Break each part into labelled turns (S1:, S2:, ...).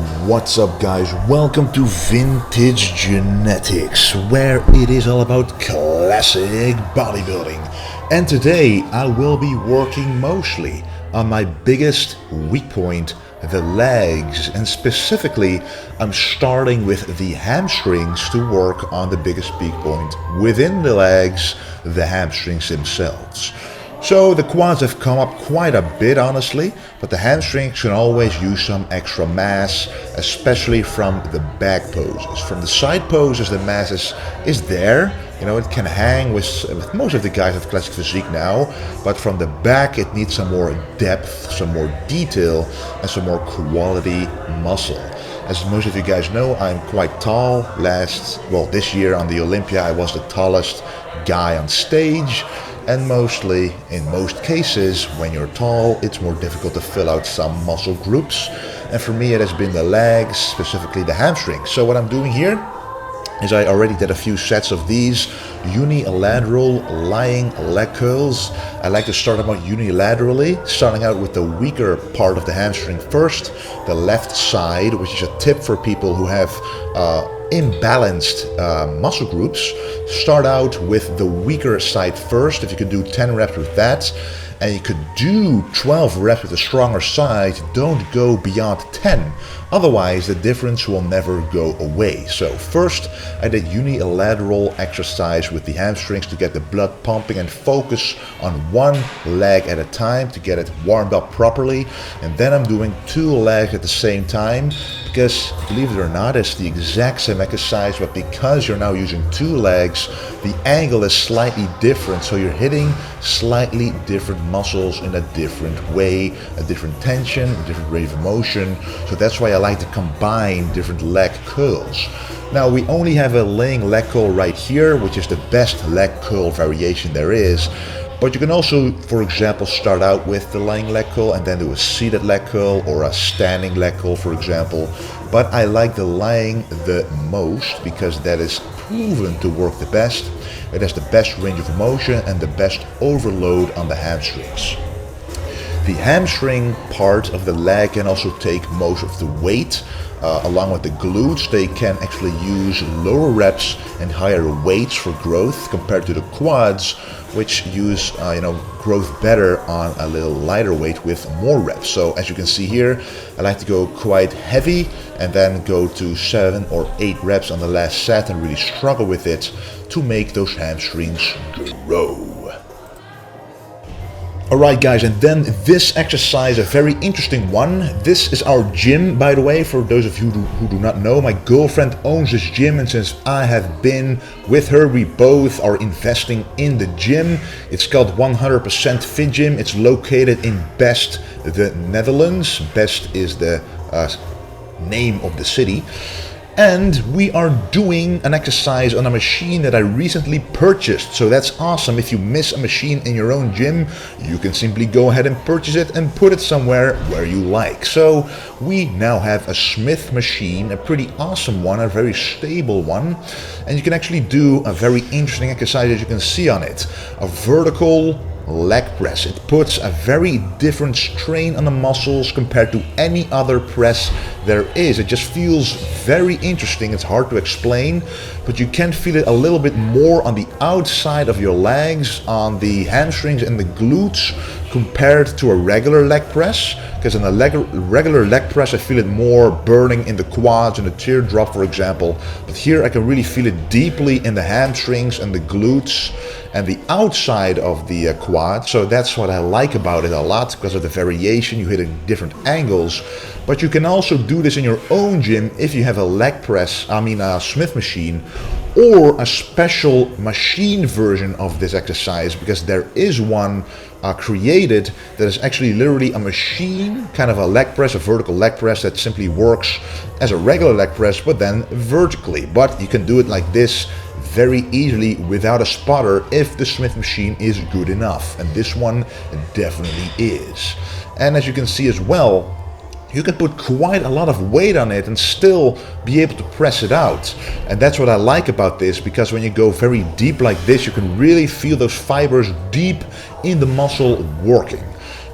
S1: What's up, guys? Welcome to Vintage Genetics, where it is all about classic bodybuilding. And today I will be working mostly on my biggest weak point, the legs, and specifically I'm starting with the hamstrings to work on the biggest weak point within the legs, the hamstrings themselves. So the quads have come up quite a bit, honestly, but the hamstrings can always use some extra mass, especially from the back poses. From the side poses, the mass is there. You know, it can hang with most of the guys with classic physique now, but from the back it needs some more depth, some more detail, and some more quality muscle. As most of you guys know, I'm quite tall. This year on the Olympia, I was the tallest guy on stage. And mostly, in most cases, when you're tall, it's more difficult to fill out some muscle groups. And for me, it has been the legs, specifically the hamstrings. So what I'm doing here is I already did a few sets of these unilateral lying leg curls. I like to start them out unilaterally, starting out with the weaker part of the hamstring first, the left side, which is a tip for people who have imbalanced muscle groups. Start out with the weaker side first. If you could do 10 reps with that, and you could do 12 reps with the stronger side, don't go beyond 10. Otherwise, the difference will never go away. So first, I did unilateral exercise with the hamstrings to get the blood pumping and focus on one leg at a time to get it warmed up properly. And then I'm doing two legs at the same time because, believe it or not, it's the exact same exercise, but because you're now using two legs, the angle is slightly different. So you're hitting slightly different muscles in a different way, a different tension, a different rate of motion. So that's why I like to combine different leg curls. Now we only have a laying leg curl right here, which is the best leg curl variation there is. But you can also, for example, start out with the lying leg curl and then do a seated leg curl or a standing leg curl, for example. But I like the lying the most because that is proven to work the best. It has the best range of motion and the best overload on the hamstrings. The hamstring part of the leg can also take most of the weight. Along with the glutes, they can actually use lower reps and higher weights for growth compared to the quads, which use growth better on a little lighter weight with more reps. So as you can see here, I like to go quite heavy and then go to 7 or 8 reps on the last set and really struggle with it to make those hamstrings grow. Alright guys, and then this exercise, a very interesting one. This is our gym, by the way, for those of you who do not know. My girlfriend owns this gym, and since I have been with her, we both are investing in the gym. It's called 100% Fit Gym. It's located in Best, the Netherlands. Best is the name of the city. And we are doing an exercise on a machine that I recently purchased. So that's awesome. If you miss a machine in your own gym, you can simply go ahead and purchase it and put it somewhere where you like. So we now have a Smith machine, a pretty awesome one, a very stable one. And you can actually do a very interesting exercise, as you can see on it. A vertical leg press. It puts a very different strain on the muscles compared to any other press there is. It just feels very interesting. It's hard to explain, but you can feel it a little bit more on the outside of your legs, on the hamstrings and the glutes compared to a regular leg press. Because in a regular leg press, I feel it more burning in the quads and the teardrop, for example. But here I can really feel it deeply in the hamstrings and the glutes and the outside of the quad. So that's what I like about it a lot, because of the variation. You hit it in different angles. But you can also do this in your own gym if you have a Smith machine, or a special machine version of this exercise, because there is one created that is actually literally a machine, kind of a leg press, a vertical leg press that simply works as a regular leg press, but then vertically. But you can do it like this very easily without a spotter if the Smith machine is good enough, and this one definitely is. And as you can see as well, you can put quite a lot of weight on it and still be able to press it out. And that's what I like about this, because when you go very deep like this, you can really feel those fibers deep in the muscle working.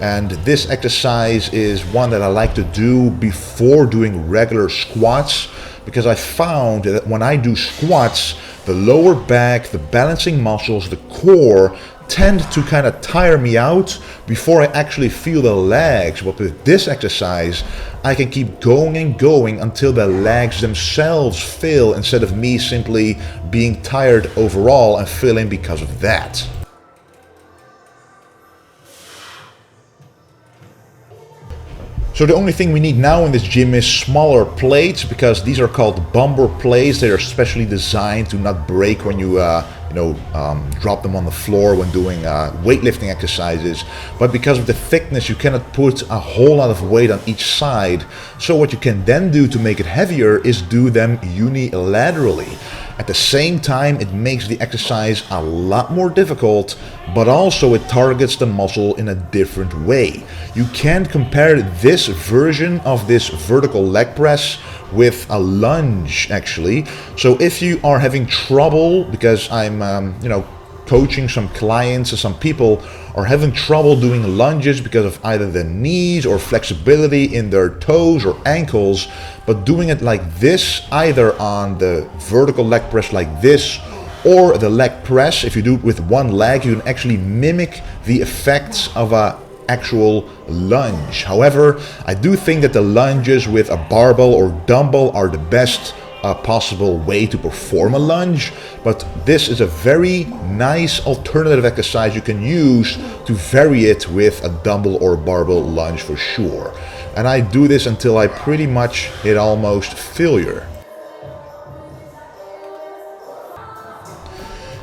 S1: And this exercise is one that I like to do before doing regular squats, because I found that when I do squats, the lower back, the balancing muscles, the core tend to kind of tire me out before I actually feel the legs. But with this exercise, I can keep going and going until the legs themselves fail, instead of me simply being tired overall and failing because of that. So the only thing we need now in this gym is smaller plates, because these are called bumper plates. They are specially designed to not break when you drop them on the floor when doing weightlifting exercises. But because of the thickness, you cannot put a whole lot of weight on each side. So what you can then do to make it heavier is do them unilaterally. At the same time, it makes the exercise a lot more difficult, but also it targets the muscle in a different way. You can't compare this version of this vertical leg press with a lunge, actually. So if you are having trouble, because I'm coaching some clients, and some people are having trouble doing lunges because of either the knees or flexibility in their toes or ankles, but doing it like this, either on the vertical leg press like this, or the leg press, if you do it with one leg, you can actually mimic the effects of a actual lunge. However, I do think that the lunges with a barbell or dumbbell are the best possible way to perform a lunge, but this is a very nice alternative exercise you can use to vary it with a dumbbell or barbell lunge for sure. And I do this until I pretty much hit almost failure.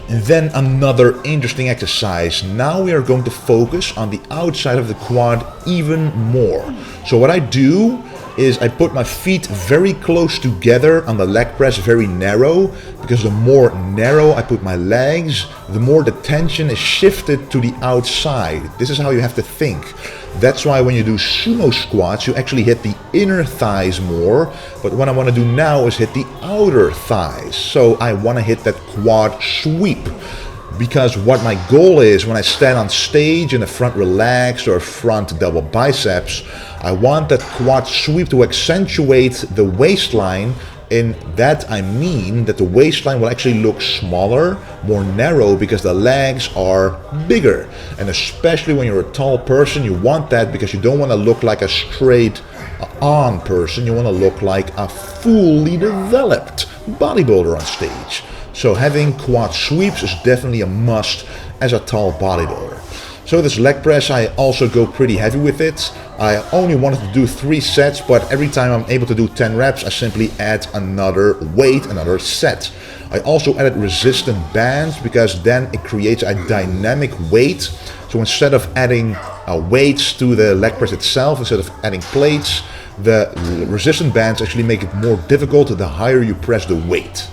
S1: And then another interesting exercise. Now we are going to focus on the outside of the quad even more. So what I do is I put my feet very close together on the leg press, very narrow, because the more narrow I put my legs, the more the tension is shifted to the outside. This is how you have to think. That's why when you do sumo squats, you actually hit the inner thighs more, but what I want to do now is hit the outer thighs. So I want to hit that quad sweep, because what my goal is when I stand on stage in a front relaxed or front double biceps, I want that quad sweep to accentuate the waistline. In that I mean that the waistline will actually look smaller, more narrow, because the legs are bigger. And especially when you're a tall person, you want that, because you don't want to look like a straight on person. You want to look like a fully developed bodybuilder on stage. So having quad sweeps is definitely a must as a tall bodybuilder. So this leg press, I also go pretty heavy with it. I only wanted to do 3 sets, but every time I'm able to do 10 reps, I simply add another weight, another set. I also added resistant bands, because then it creates a dynamic weight. So instead of adding weights to the leg press itself, instead of adding plates, the resistant bands actually make it more difficult the higher you press the weight.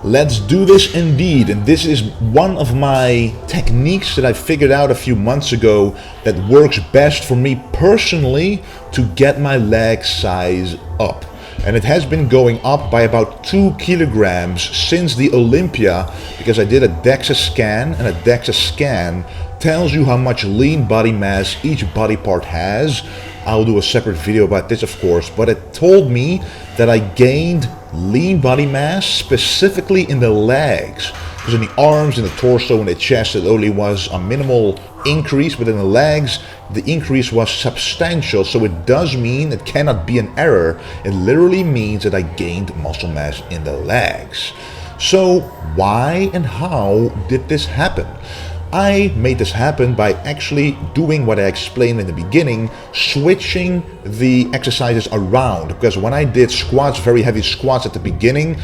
S1: Let's do this indeed, and this is one of my techniques that I figured out a few months ago that works best for me personally to get my leg size up. And it has been going up by about 2 kilograms since the Olympia, because I did a DEXA scan, and a DEXA scan tells you how much lean body mass each body part has. I'll do a separate video about this, of course, but it told me that I gained lean body mass specifically in the legs. Because in the arms, in the torso, in the chest, it only was a minimal increase, but in the legs, the increase was substantial. So it does mean, it cannot be an error. It literally means that I gained muscle mass in the legs. So why and how did this happen? I made this happen by actually doing what I explained in the beginning, switching the exercises around. Because when I did squats, very heavy squats at the beginning,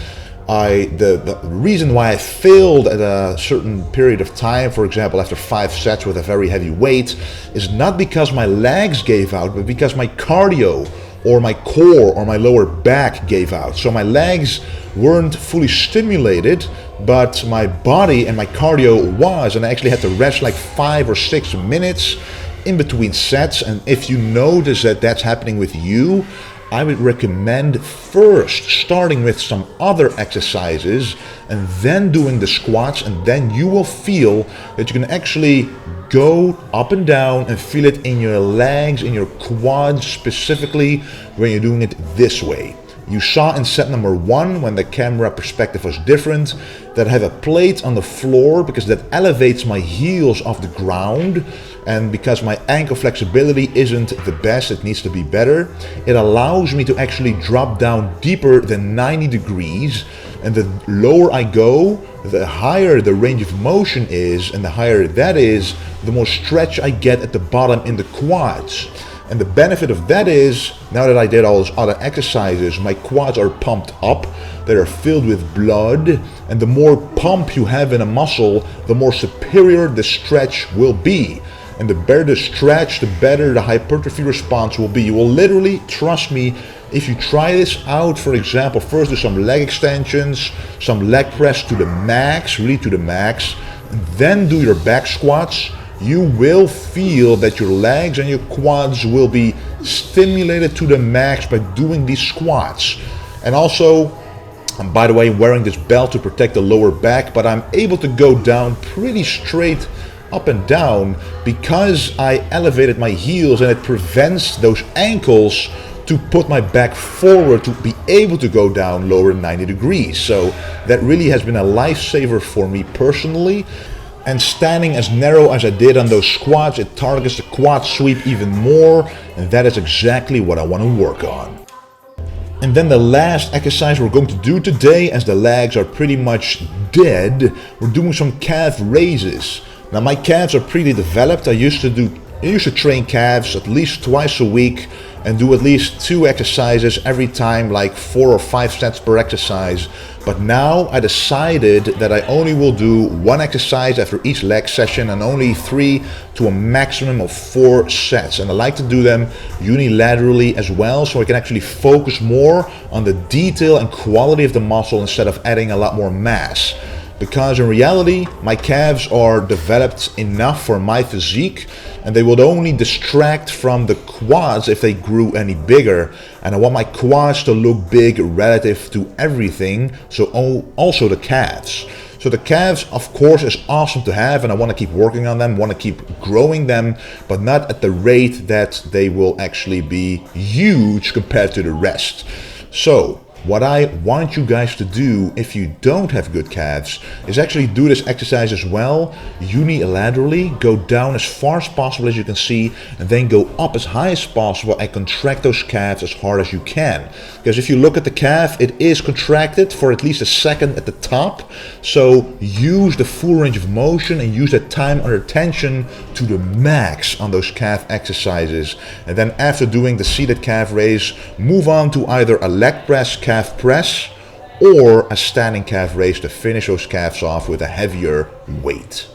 S1: the reason why I failed at a certain period of time, for example after 5 sets with a very heavy weight, is not because my legs gave out, but because my cardio or my core or my lower back gave out. So my legs weren't fully stimulated, but my body and my cardio was, and I actually had to rest like 5 or 6 minutes in between sets. And if you notice that that's happening with you, I would recommend first starting with some other exercises and then doing the squats, and then you will feel that you can actually go up and down and feel it in your legs, in your quads specifically when you're doing it this way. You saw in set number 1, when the camera perspective was different, that I have a plate on the floor because that elevates my heels off the ground, and because my ankle flexibility isn't the best, it needs to be better. It allows me to actually drop down deeper than 90 degrees, and the lower I go, the higher the range of motion is, and the higher that is, the more stretch I get at the bottom in the quads. And the benefit of that is, now that I did all those other exercises, my quads are pumped up, they are filled with blood, and the more pump you have in a muscle, the more superior the stretch will be. And the better the stretch, the better the hypertrophy response will be. You will literally, trust me, if you try this out, for example, first do some leg extensions, some leg press to the max, really to the max, and then do your back squats, you will feel that your legs and your quads will be stimulated to the max by doing these squats. And also, I'm by the way wearing this belt to protect the lower back, but I'm able to go down pretty straight up and down because I elevated my heels, and it prevents those ankles to put my back forward to be able to go down lower than 90 degrees. So that really has been a lifesaver for me personally. And standing as narrow as I did on those squats, it targets the quad sweep even more, and that is exactly what I want to work on. And then the last exercise we're going to do today, as the legs are pretty much dead, we're doing some calf raises. Now my calves are pretty developed. I used to train calves at least twice a week and do at least 2 exercises every time, like 4 or 5 sets per exercise. But now I decided that I only will do 1 exercise after each leg session, and only 3 to a maximum of 4 sets. And I like to do them unilaterally as well, so I can actually focus more on the detail and quality of the muscle instead of adding a lot more mass. Because in reality, my calves are developed enough for my physique, and they would only distract from the quads if they grew any bigger. And I want my quads to look big relative to everything, so also the calves. So the calves, of course, is awesome to have, and I want to keep working on them, want to keep growing them, but not at the rate that they will actually be huge compared to the rest. So what I want you guys to do, if you don't have good calves, is actually do this exercise as well, unilaterally. Go down as far as possible as you can see, and then go up as high as possible and contract those calves as hard as you can. Because if you look at the calf, it is contracted for at least a second at the top. So use the full range of motion and use that time under tension to the max on those calf exercises. And then after doing the seated calf raise, move on to either a leg press, calf press, or a standing calf raise to finish those calves off with a heavier weight.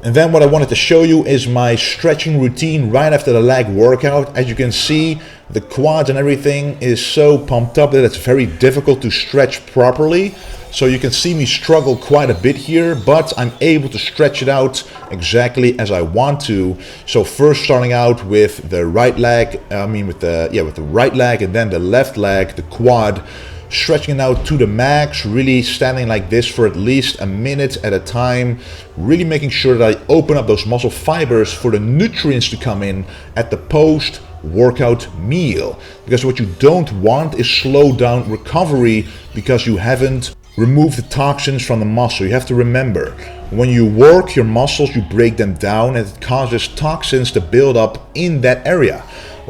S1: And then what I wanted to show you is my stretching routine right after the leg workout. As you can see, the quads and everything is so pumped up that it's very difficult to stretch properly. So you can see me struggle quite a bit here, but I'm able to stretch it out exactly as I want to. So first starting out with the right leg, with the right leg, and then the left leg, the quad, stretching it out to the max, really standing like this for at least a minute at a time, really making sure that I open up those muscle fibers for the nutrients to come in at the post workout meal. Because what you don't want is slow down recovery because you haven't removed the toxins from the muscle. You have to remember, when you work your muscles, you break them down, and it causes toxins to build up in that area.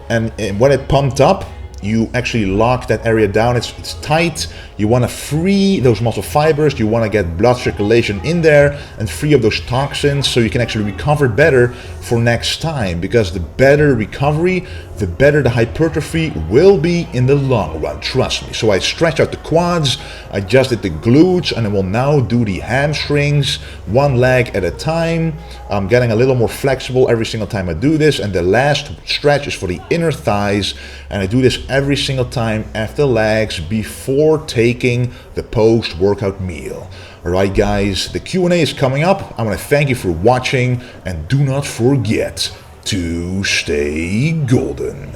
S1: And when it pumped up, you actually lock that area down. It's tight. You want to free those muscle fibers. You want to get blood circulation in there and free up those toxins so you can actually recover better for next time. Because the better recovery, the better the hypertrophy will be in the long run. Trust me. So I stretch out the quads, I just did the glutes, and I will now do the hamstrings, one leg at a time. I'm getting a little more flexible every single time I do this. And the last stretch is for the inner thighs, and I do this every single time after legs before taking the post-workout meal. Alright guys, the Q&A is coming up. I want to thank you for watching, and do not forget to stay golden.